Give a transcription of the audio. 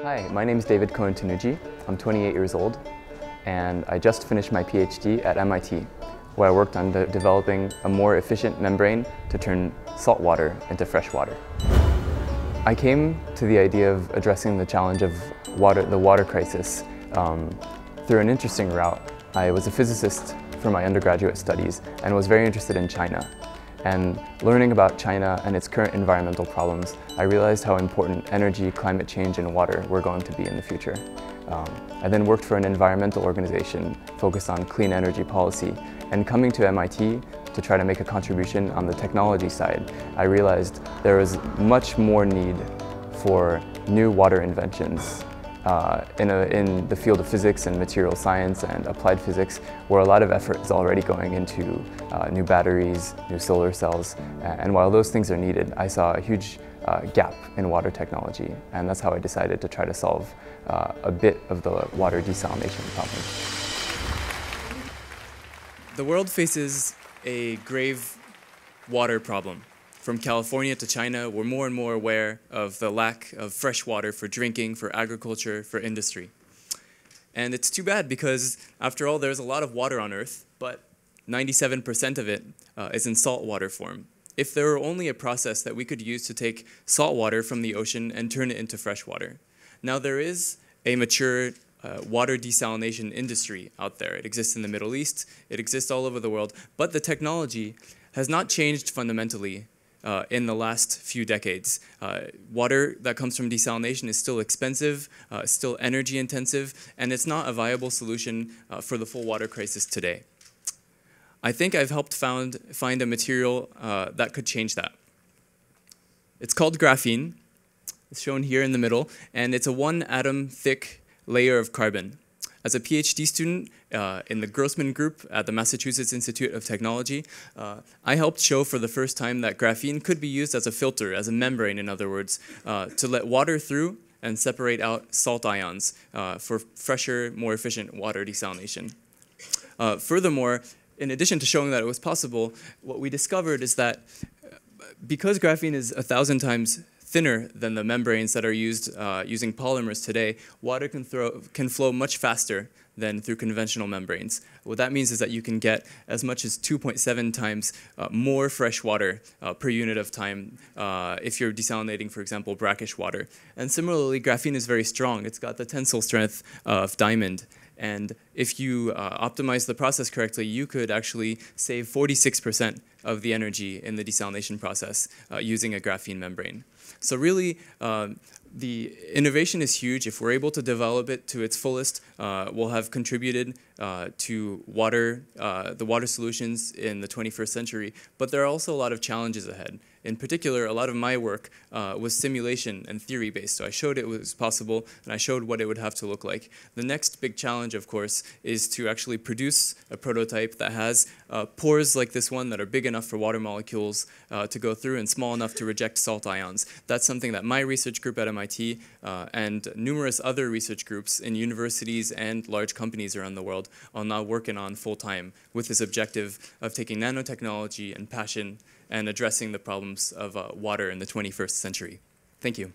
Hi, my name is David Cohen-Tanugi. I'm 28 years old, and I just finished my PhD at MIT, where I worked on developing a more efficient membrane to turn salt water into fresh water. I came to the idea of addressing the challenge of the water crisis through an interesting route. I was a physicist for my undergraduate studies and was very interested in China. And learning about China and its current environmental problems, I realized how important energy, climate change, and water were going to be in the future. I then worked for an environmental organization focused on clean energy policy, and coming to MIT to try to make a contribution on the technology side, I realized there was much more need for new water inventions in the field of physics and material science and applied physics, where a lot of effort is already going into new batteries, new solar cells, and while those things are needed, I saw a huge gap in water technology, and that's how I decided to try to solve a bit of the water desalination problem. The world faces a grave water problem. From California to China, we're more and more aware of the lack of fresh water for drinking, for agriculture, for industry. And it's too bad because, after all, there's a lot of water on Earth, but 97% of it is in saltwater form. If there were only a process that we could use to take salt water from the ocean and turn it into fresh water. Now, there is a mature water desalination industry out there. It exists in the Middle East, it exists all over the world, but the technology has not changed fundamentally in the last few decades. Water that comes from desalination is still expensive, still energy intensive, and it's not a viable solution for the full water crisis today. I think I've helped find a material that could change that. It's called graphene. It's shown here in the middle, and it's a 1-atom thick layer of carbon. As a PhD student in the Grossman group at the Massachusetts Institute of Technology, I helped show for the first time that graphene could be used as a filter, as a membrane in other words, to let water through and separate out salt ions for fresher, more efficient water desalination. Furthermore, in addition to showing that it was possible, what we discovered is that because graphene is 1,000 times thinner than the membranes that are used using polymers today, water can flow much faster than through conventional membranes. What that means is that you can get as much as 2.7 times more fresh water per unit of time if you're desalinating, for example, brackish water. And similarly, graphene is very strong. It's got the tensile strength of diamond. And if you optimize the process correctly, you could actually save 46% of the energy in the desalination process using a graphene membrane. So really, the innovation is huge. If we're able to develop it to its fullest, we'll have contributed to the water solutions in the 21st century. But there are also a lot of challenges ahead. In particular, a lot of my work was simulation and theory-based. So I showed it was possible, and I showed what it would have to look like. The next big challenge, of course, is to actually produce a prototype that has pores like this one that are big enough for water molecules to go through and small enough to reject salt ions. That's something that my research group at MIT and numerous other research groups in universities and large companies around the world are now working on full-time with this objective of taking nanotechnology and passion and addressing the problems of water in the 21st century. Thank you.